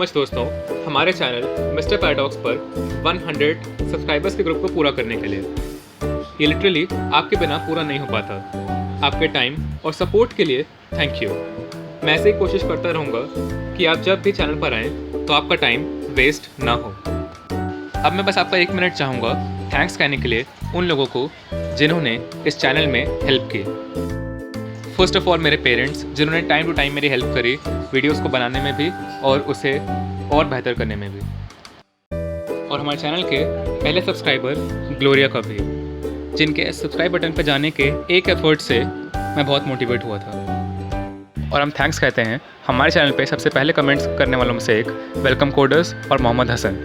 Much दोस्तों, हमारे channel mister paradox पर 100 सब्सक्राइबर्स के ग्रुप को पूरा करने के लिए। ये लिटरली आपके बिना पूरा नहीं हो पाता। आपके टाइम और सपोर्ट के लिए थैंक यू। मैं ऐसे ही कोशिश करता रहूँगा कि आप जब भी चैनल पर आएँ तो आपका टाइम वेस्ट ना हो। अब मैं बस आपका 1 मिनट चाहूँगा थैंक्स कहने के लिए उन लोगों को जिन्होंने इस चैनल में हेल्प की। फर्स्ट ऑफ ऑल मेरे पेरेंट्स, जिन्होंने टाइम टू टाइम मेरी हेल्प करी वीडियोस को बनाने में भी और उसे और बेहतर करने में भी। और हमारे चैनल के पहले सब्सक्राइबर ग्लोरिया का भी, जिनके सब्सक्राइब बटन पर जाने के एक एफर्ट से मैं बहुत मोटिवेट हुआ था। और हम थैंक्स कहते हैं हमारे चैनल पे सबसे पहले कमेंट्स करने वालों में से एक वेलकम कोडर्स और मोहम्मद हसन।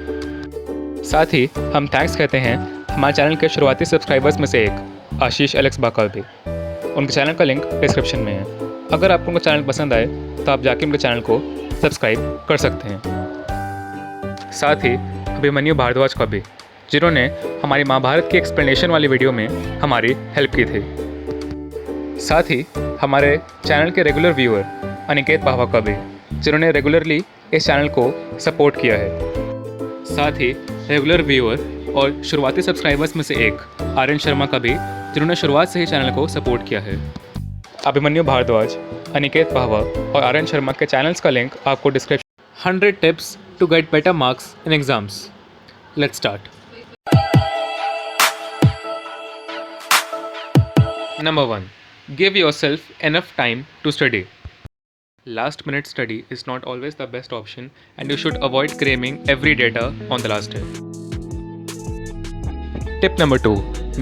साथ ही हम थैंक्स कहते हैं हमारे चैनल के शुरुआती सब्सक्राइबर्स में से एक आशीष एलेक्स बाकर भी। उनके चैनल का लिंक डिस्क्रिप्शन में है। अगर आपको उनका चैनल पसंद आए तो आप जाके उनके चैनल को सब्सक्राइब कर सकते हैं। साथ ही अभिमन्यु भारद्वाज का भी, जिन्होंने हमारी महाभारत की एक्सप्लेनेशन वाली वीडियो में हमारी हेल्प की थी। साथ ही हमारे चैनल के रेगुलर व्यूअर अनिकेत पाहवा का भी, जिन्होंने रेगुलरली इस चैनल को सपोर्ट किया है। साथ ही रेगुलर व्यूअर और शुरुआती सब्सक्राइबर्स में से एक आर्यन शर्मा का भी, जिन्होंने शुरुआत से ही चैनल को सपोर्ट किया है। अभिमन्यु भारद्वाज, अनिकेत पाहवा और आर्यन शर्मा के चैनल्स का लिंक आपको description. 100 tips to get better marks in exams. Let's start. Number 1. Give yourself enough time to study. Last minute study is not always the best option and you should avoid cramming every data on the last day. Tip number 2.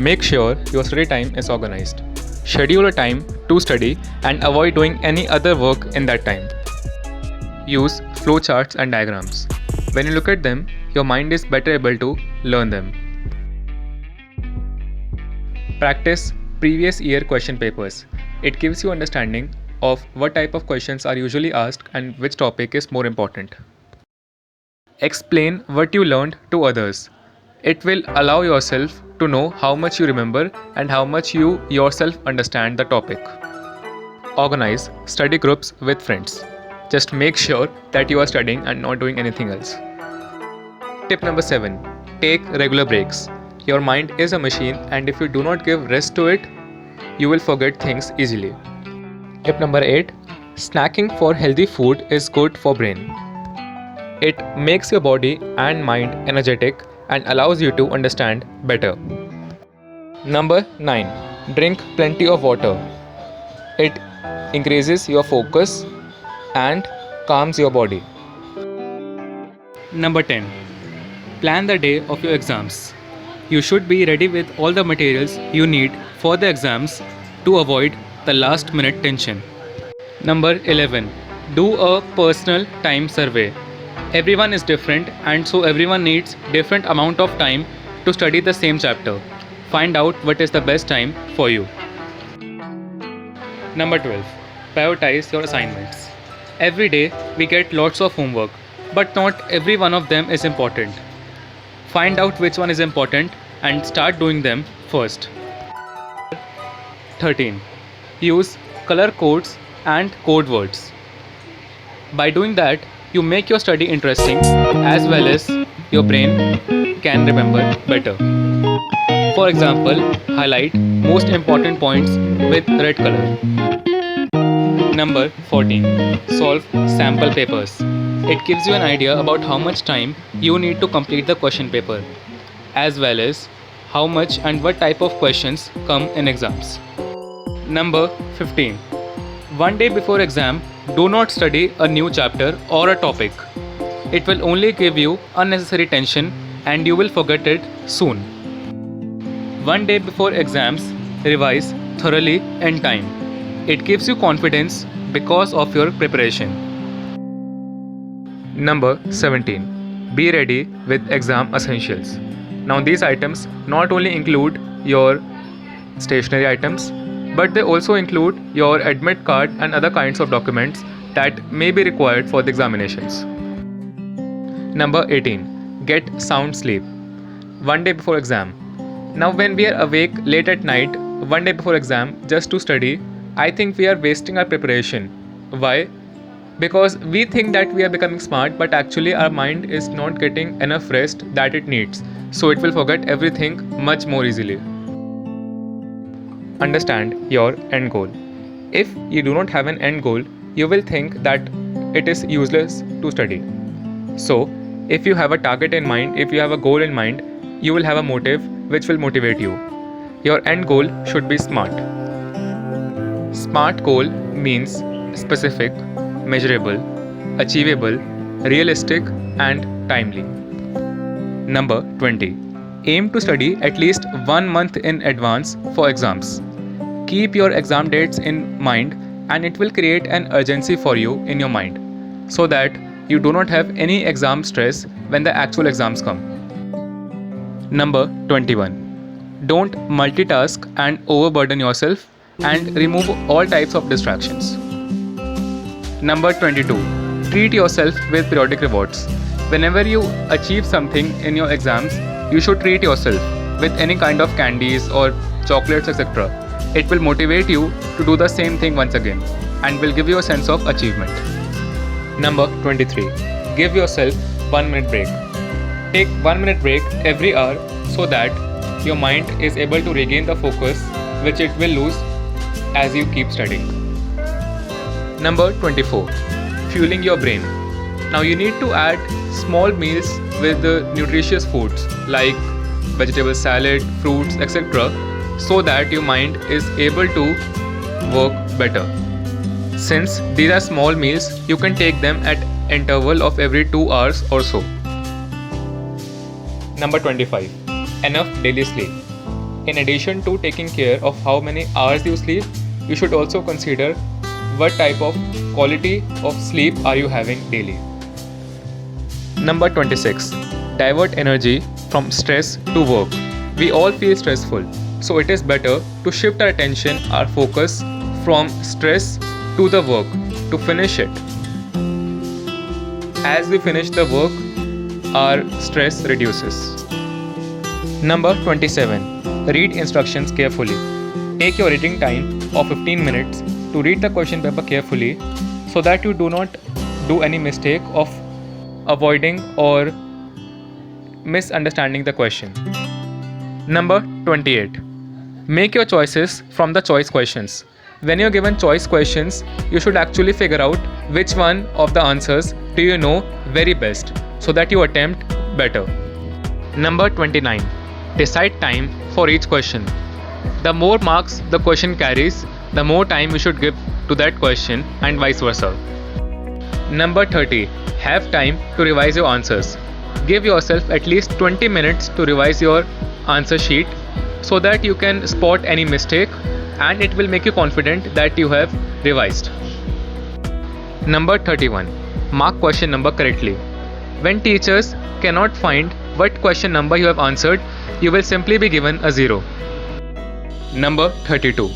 Make sure your study time is organized. Schedule a time to study and avoid doing any other work in that time. Use flowcharts and diagrams. When you look at them, your mind is better able to learn them. Practice previous year question papers. It gives you understanding of what type of questions are usually asked and which topic is more important. Explain what you learned to others. It will allow yourself to know how much you remember and how much you yourself understand the topic. Organize study groups with friends. Just make sure that you are studying and not doing anything else. Tip number 7. Take regular breaks. Your mind is a machine and if you do not give rest to it, you will forget things easily. Tip number 8. Snacking for healthy food is good for brain. It makes your body and mind energetic and allows you to understand better. Number 9. Drink plenty of water. It increases your focus and calms your body. Number 10. Plan the day of your exams. You should be ready with all the materials you need for the exams to avoid the last minute tension. Number 11. Do a personal time survey. Everyone is different and so everyone needs different amount of time to study the same chapter. Find out what is the best time for you. Number 12. Prioritize your assignments. Every day we get lots of homework, but not every one of them is important. Find out which one is important and start doing them first. 13. Use color codes and code words. By doing that, you make your study interesting as well as your brain can remember better. For example, highlight most important points with red color. Number 14. Solve sample papers. It gives you an idea about how much time you need to complete the question paper, as well as how much and what type of questions come in exams. Number 15. One day before exam, do not study a new chapter or a topic. It will only give you unnecessary tension and you will forget it soon. One day before exams, revise thoroughly in time. It gives you confidence because of your preparation. Number 17. Be ready with exam essentials. Now these items not only include your stationery items, but they also include your admit card and other kinds of documents that may be required for the examinations. Number 18. Get sound sleep. One day before exam. Now when we are awake late at night, one day before exam, just to study, I think we are wasting our preparation. Why? Because we think that we are becoming smart, but actually our mind is not getting enough rest that it needs, so it will forget everything much more easily. Understand your end goal. If you do not have an end goal, you will think that it is useless to study. So, if you have a target in mind, if you have a goal in mind, you will have a motive which will motivate you. Your end goal should be SMART. SMART goal means specific, measurable, achievable, realistic, and timely. Number 20. Aim to study at least 1 month in advance for exams. Keep your exam dates in mind, and it will create an urgency for you in your mind so that you do not have any exam stress when the actual exams come. Number 21. Don't multitask and overburden yourself, and remove all types of distractions. Number 22. Treat yourself with periodic rewards. Whenever you achieve something in your exams, you should treat yourself with any kind of candies or chocolates, etc. It will motivate you to do the same thing once again and will give you a sense of achievement. Number 23. Give yourself 1 minute break. Take 1 minute break every hour so that your mind is able to regain the focus which it will lose as you keep studying. Number 24. Fueling your brain. Now you need to add small meals with the nutritious foods like vegetable salad, fruits, etc. so that your mind is able to work better. Since these are small meals, you can take them at interval of every 2 hours or so. Number 25. Enough daily sleep. In addition to taking care of how many hours you sleep, you should also consider what type of quality of sleep are you having daily. Number 26. Divert energy from stress to work. We all feel stressful, so it is better to shift our attention, our focus from stress to the work to finish it. As we finish the work, our stress reduces. Number 27. Read instructions carefully. Take your reading time of 15 minutes to read the question paper carefully so that you do not do any mistake of avoiding or misunderstanding the question. Number 28. Make your choices from the choice questions. When you're given choice questions, you should actually figure out which one of the answers do you know very best so that you attempt better. Number 29. Decide time for each question. The more marks the question carries, the more time you should give to that question and vice versa. Number 30. Have time to revise your answers. Give yourself at least 20 minutes to revise your answer sheet so that you can spot any mistake and it will make you confident that you have revised. Number 31. Mark question number correctly. When teachers cannot find what question number you have answered, you will simply be given a 0. Number 32.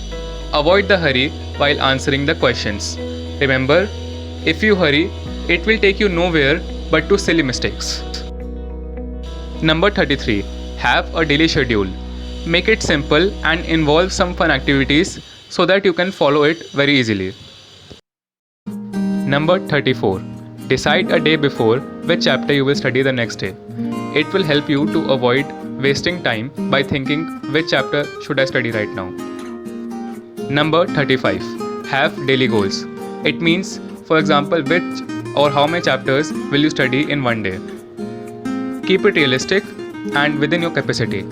Avoid the hurry while answering the questions. Remember, if you hurry, it will take you nowhere but to silly mistakes. Number 33. Have a daily schedule. Make it simple and involve some fun activities so that you can follow it very easily. Number 34. Decide a day before which chapter you will study the next day. It will help you to avoid wasting time by thinking which chapter should I study right now. Number 35. Have daily goals. It means, for example, which or how many chapters will you study in one day. Keep it realistic and within your capacity.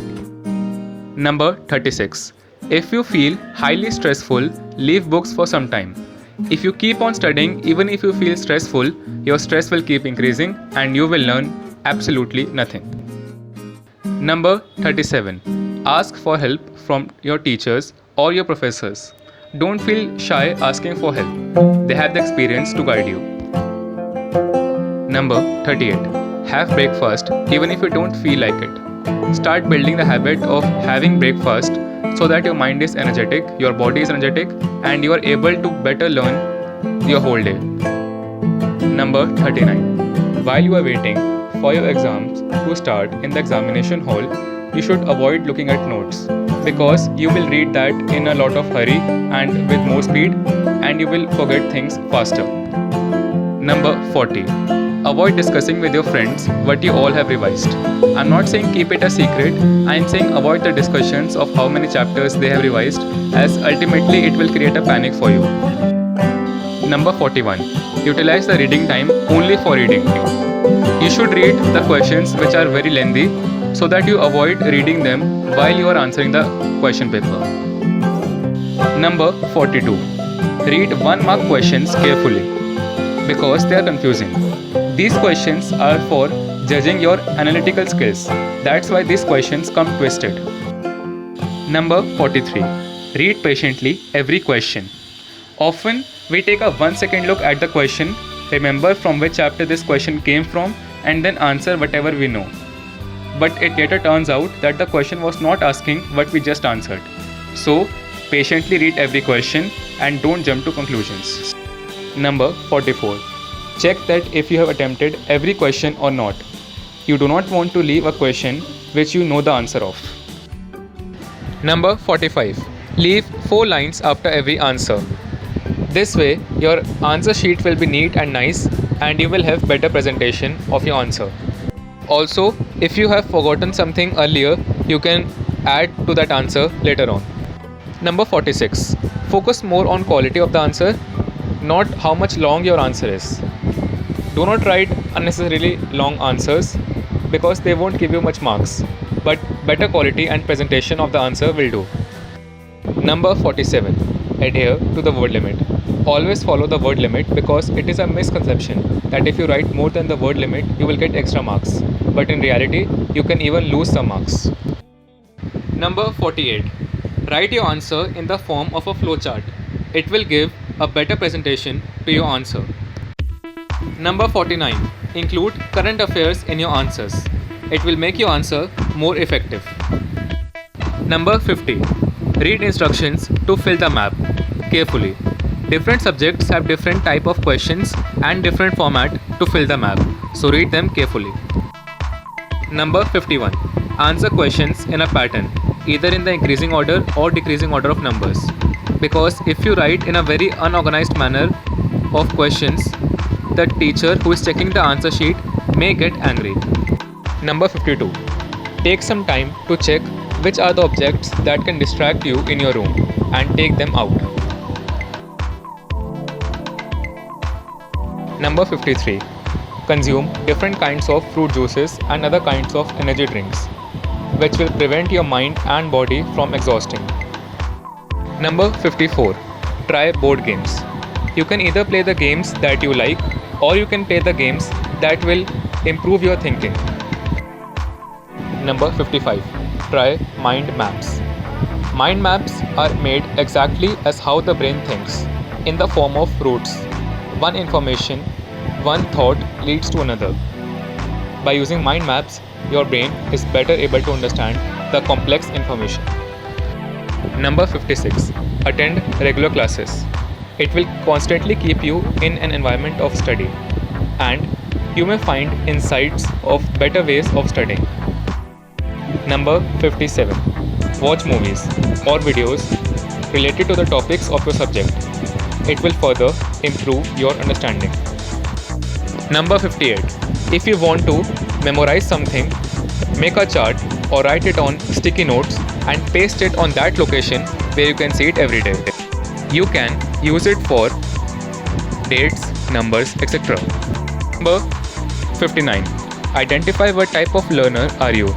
Number 36. If you feel highly stressful, leave books for some time. If you keep on studying even if you feel stressful, your stress will keep increasing and you will learn absolutely nothing. Number 37. Ask for help from your teachers or your professors. Don't feel shy asking for help. They have the experience to guide you. Number 38. Have breakfast even if you don't feel like it. Start building the habit of having breakfast so that your mind is energetic, your body is energetic, and you are able to better learn your whole day. Number 39. While you are waiting for your exams to start in the examination hall, you should avoid looking at notes because you will read that in a lot of hurry and with more speed and you will forget things faster. Number 40. Avoid discussing with your friends what you all have revised. I'm not saying keep it a secret, I'm saying avoid the discussions of how many chapters they have revised, as ultimately it will create a panic for you. Number 41. Utilize the reading time only for reading. You should read the questions which are very lengthy so that you avoid reading them while you are answering the question paper. Number 42. Read 1 mark questions carefully because they are confusing. These questions are for judging your analytical skills. That's why these questions come twisted. Number 43. Read patiently every question. Often, we take a 1 second look at the question, remember from which chapter this question came from, and then answer whatever we know. But it later turns out that the question was not asking what we just answered. So, patiently read every question and don't jump to conclusions. Number 44. Check that if you have attempted every question or not. You do not want to leave a question which you know the answer of. Number 45. Leave 4 lines after every answer. This way, your answer sheet will be neat and nice and you will have better presentation of your answer. Also, if you have forgotten something earlier, you can add to that answer later on. Number 46. Focus more on quality of the answer, not how much long your answer is. Do not write unnecessarily long answers because they won't give you much marks, but better quality and presentation of the answer will do. Number 47. Adhere to the word limit. Always follow the word limit because it is a misconception that if you write more than the word limit, you will get extra marks. But in reality, you can even lose some marks. Number 48. Write your answer in the form of a flowchart. It will give a better presentation to your answer. Number 49. Include current affairs in your answers. It will make your answer more effective. Number 50. Read instructions to fill the map carefully. Different subjects have different type of questions and different format to fill the map, so read them carefully. Number 51. Answer questions in a pattern, either in the increasing order or decreasing order of numbers. Because if you write in a very unorganized manner of questions, the teacher who is checking the answer sheet may get angry. Number 52. Take some time to check which are the objects that can distract you in your room and take them out. Number 53. Consume different kinds of fruit juices and other kinds of energy drinks, which will prevent your mind and body from exhausting. Number 54. Try board games. You can either play the games that you like or you can play the games that will improve your thinking. Number 55. Try mind maps. Mind maps are made exactly as how the brain thinks, in the form of routes. One information, one thought leads to another. By using mind maps, your brain is better able to understand the complex information. Number 56. Attend regular classes. It will constantly keep you in an environment of study, and you may find insights of better ways of studying. Number 57. Watch movies or videos related to the topics of your subject. It will further improve your understanding. Number 58. If you want to memorize something, make a chart or write it on sticky notes and paste it on that location where you can see it every day. You can use it for dates, numbers, etc. Number 59. Identify what type of learner are you.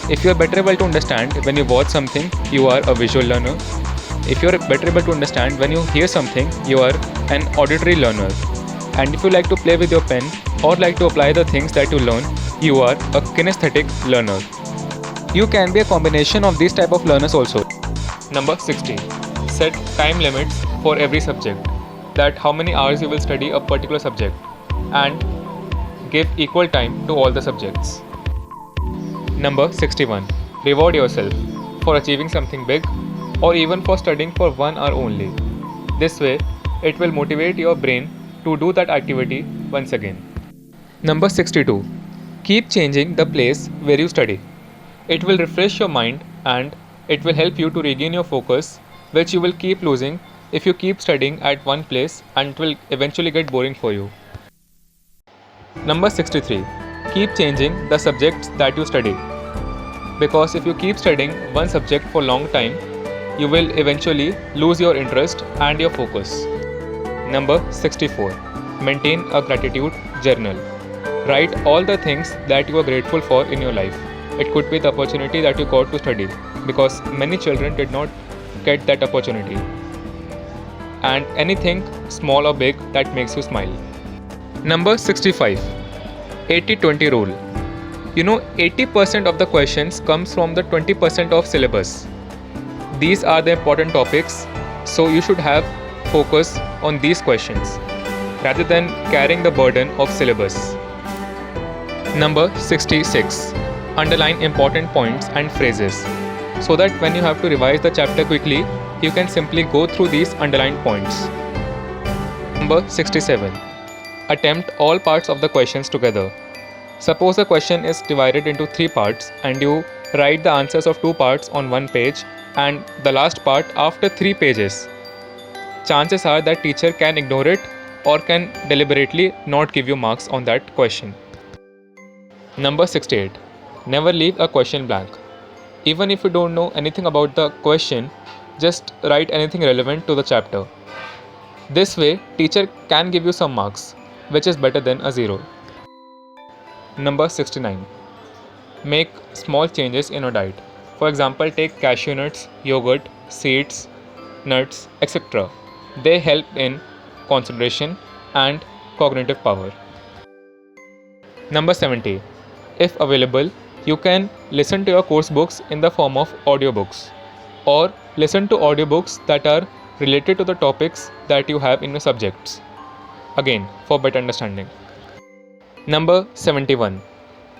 If you are better able to understand when you watch something, you are a visual learner. If you are better able to understand when you hear something, you are an auditory learner. And if you like to play with your pen or like to apply the things that you learn, you are a kinesthetic learner. You can be a combination of these type of learners also. Number 60. Set time limits for every subject. That how many hours you will study a particular subject, and give equal time to all the subjects. Number 61. Reward yourself for achieving something big or even for studying for 1 hour only. This way, it will motivate your brain to do that activity once again. Number 62. Keep changing the place where you study. It will refresh your mind and it will help you to regain your focus, which you will keep losing if you keep studying at one place, and it will eventually get boring for you. Number 63. Keep changing the subjects that you study. Because if you keep studying one subject for a long time, you will eventually lose your interest and your focus. Number 64. Maintain a gratitude journal. Write all the things that you are grateful for in your life. It could be the opportunity that you got to study, because many children did not get that opportunity. And anything small or big that makes you smile. Number 65. 80-20 rule. 80% of the questions comes from the 20% of syllabus. These are the important topics, so you should have focus on these questions rather than carrying the burden of syllabus. Number 66. Underline important points and phrases, so that when you have to revise the chapter quickly, you can simply go through these underlined points. Number 67. Attempt all parts of the questions together. Suppose the question is divided into 3 parts and you write the answers of 2 parts on 1 page and the last part after 3 pages. Chances are that teacher can ignore it or can deliberately not give you marks on that question. Number 68. Never leave a question blank. Even if you don't know anything about the question, just write anything relevant to the chapter. This way, teacher can give you some marks, which is better than a 0. Number 69. Make small changes in your diet. For example, take cashew nuts, yogurt, seeds, nuts, etc. They help in concentration and cognitive power. Number 70. If available, you can listen to your course books in the form of audiobooks, or listen to audiobooks that are related to the topics that you have in your subjects. Again, for better understanding. Number 71.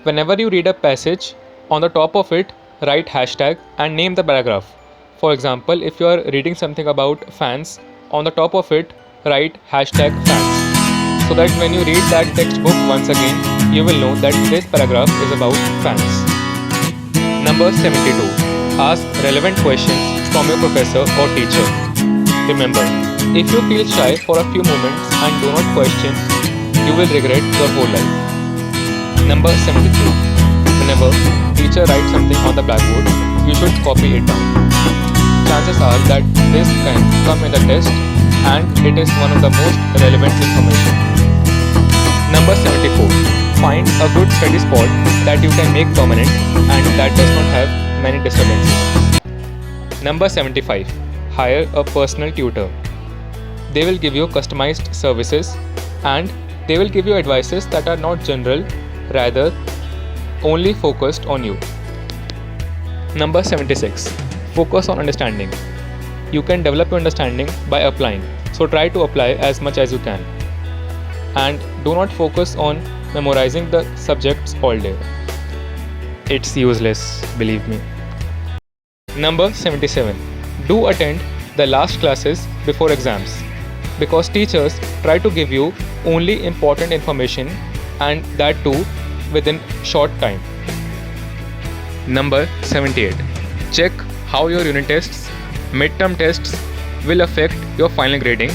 Whenever you read a passage, on the top of it, write hashtag and name the paragraph. For example, if you are reading something about fans, on the top of it, write hashtag fans, so that when you read that textbook once again, you will know that this paragraph is about fans. Number 72. Ask relevant questions from your professor or teacher. Remember, if you feel shy for a few moments and do not question, you will regret your whole life. Number 73. Whenever teacher writes something on the blackboard, you should copy it down. Chances are that this can come in the test and it is one of the most relevant information. Number 74. Find a good study spot that you can make permanent and that does not have many disturbances. Number 75. Hire a personal tutor. They will give you customized services and they will give you advices that are not general, rather only focused on you. Number 76. Focus on understanding. You can develop your understanding by applying, so try to apply as much as you can. And do not focus on memorizing the subjects all day. It's useless, believe me. Number 77. Do attend the last classes before exams, because teachers try to give you only important information, and that too within short time. Number 78. Check how your unit tests, midterm tests will affect your final grading,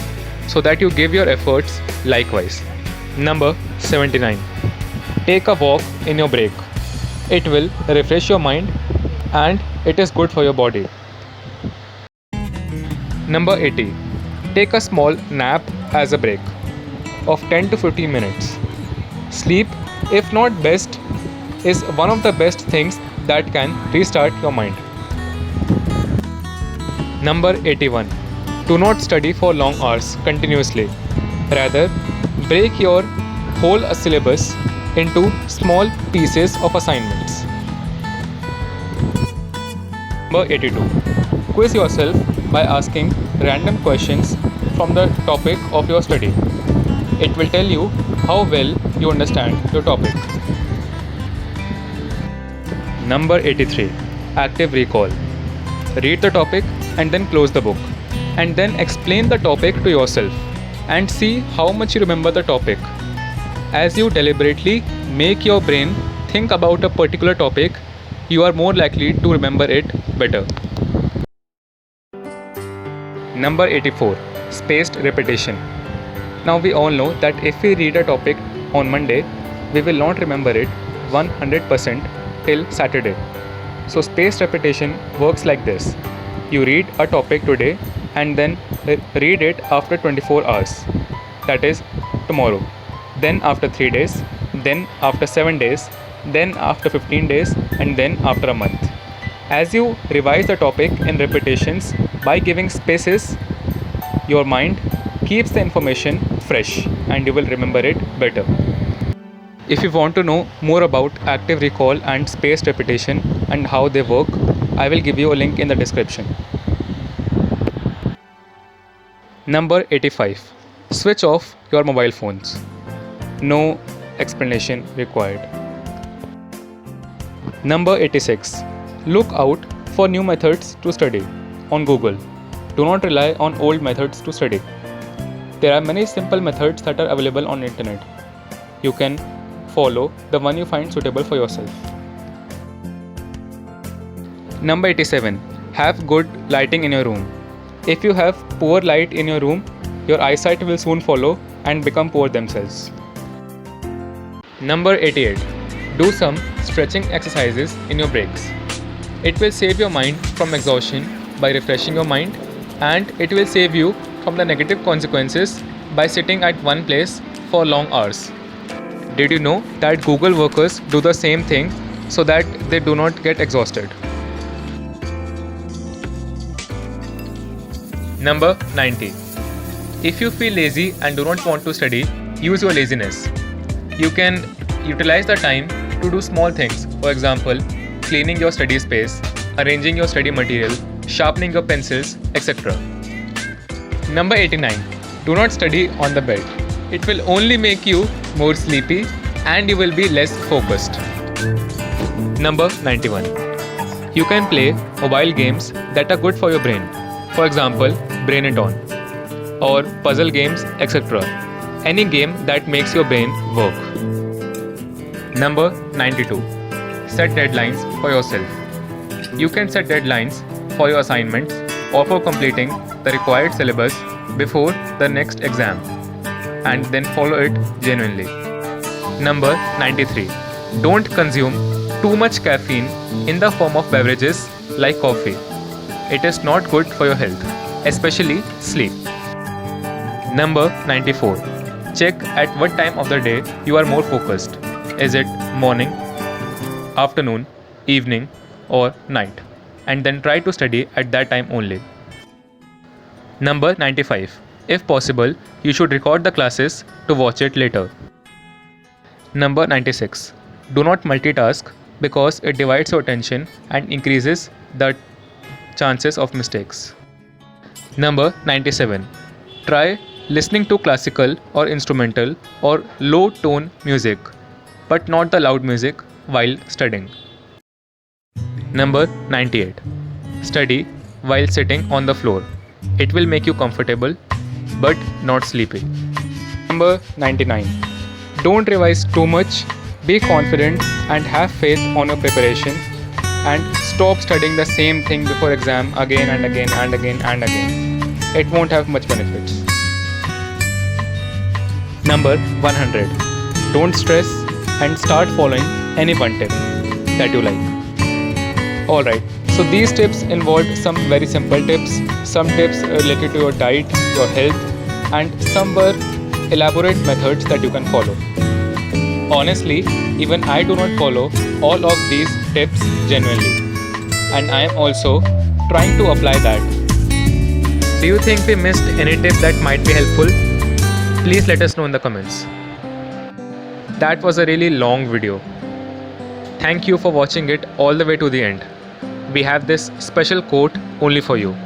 so that you give your efforts likewise. Number 79. Take a walk in your break. It will refresh your mind and it is good for your body. Number 80. Take a small nap as a break of 10 to 15 minutes. Sleep, if not best, is one of the best things that can restart your mind. Number 81. Do not study for long hours continuously. Rather, break your whole syllabus into small pieces of assignments. Number 82. Quiz yourself by asking random questions from the topic of your study. It will tell you how well you understand your topic. Number 83. Active recall. Read the topic and then close the book, and then explain the topic to yourself and see how much you remember the topic. As you deliberately make your brain think about a particular topic, you are more likely to remember it better. Number 84. Spaced repetition. Now we all know that if we read a topic on Monday, we will not remember it 100% till Saturday. So spaced repetition works like this. You read a topic today and then read it after 24 hours. That is tomorrow. Then after 3 days, then after 7 days, then after 15 days, and then after a month. As you revise the topic in repetitions by giving spaces, your mind keeps the information fresh and you will remember it better. If you want to know more about active recall and spaced repetition and how they work, I will give you a link in the description. Number 85. Switch off your mobile phones. No explanation required. Number 86. Look out for new methods to study on Google. Do not rely on old methods to study. There are many simple methods that are available on internet. You can follow the one you find suitable for yourself. Number 87. Have good lighting in your room. If you have poor light in your room, your eyesight will soon follow and become poor themselves. Number 88. Do some stretching exercises in your breaks. It will save your mind from exhaustion by refreshing your mind, and it will save you from the negative consequences by sitting at one place for long hours. Did you know that Google workers do the same thing so that they do not get exhausted? Number 90. If you feel lazy and do not want to study, use your laziness. You can utilize the time to do small things. For example, cleaning your study space, arranging your study material, sharpening your pencils, etc. Number 89. Do not study on the bed. It will only make you more sleepy and you will be less focused. Number 91. You can play mobile games that are good for your brain. For example, Brain It On or puzzle games, etc. Any game that makes your brain work. Number 92. Set deadlines for yourself. You can set deadlines for your assignments or for completing the required syllabus before the next exam, and then follow it genuinely. Number 93. Don't consume too much caffeine in the form of beverages like coffee. It is not good for your health, especially sleep. Number 94. Check at what time of the day you are more focused. Is it morning, afternoon, evening, or night? And then try to study at that time only. Number 95. If possible, you should record the classes to watch it later. Number 96. Do not multitask because it divides your attention and increases the chances of mistakes. Number 97. Try listening to classical or instrumental or low tone music, but not the loud music while studying. Number 98. Study while sitting on the floor. It will make you comfortable but not sleepy. Number 99. Don't revise too much. Be confident and have faith on your preparation, and stop studying the same thing before exam again and again and again and again. It won't have much benefits. Number 100. Don't stress and start following any one tip that you like. Alright, so these tips involved some very simple tips, some tips related to your diet, your health, and some were elaborate methods that you can follow. Honestly, even I do not follow all of these tips genuinely, and I am also trying to apply that. Do you think we missed any tip that might be helpful? Please let us know in the comments. That was a really long video. Thank you for watching it all the way to the end. We have this special quote only for you.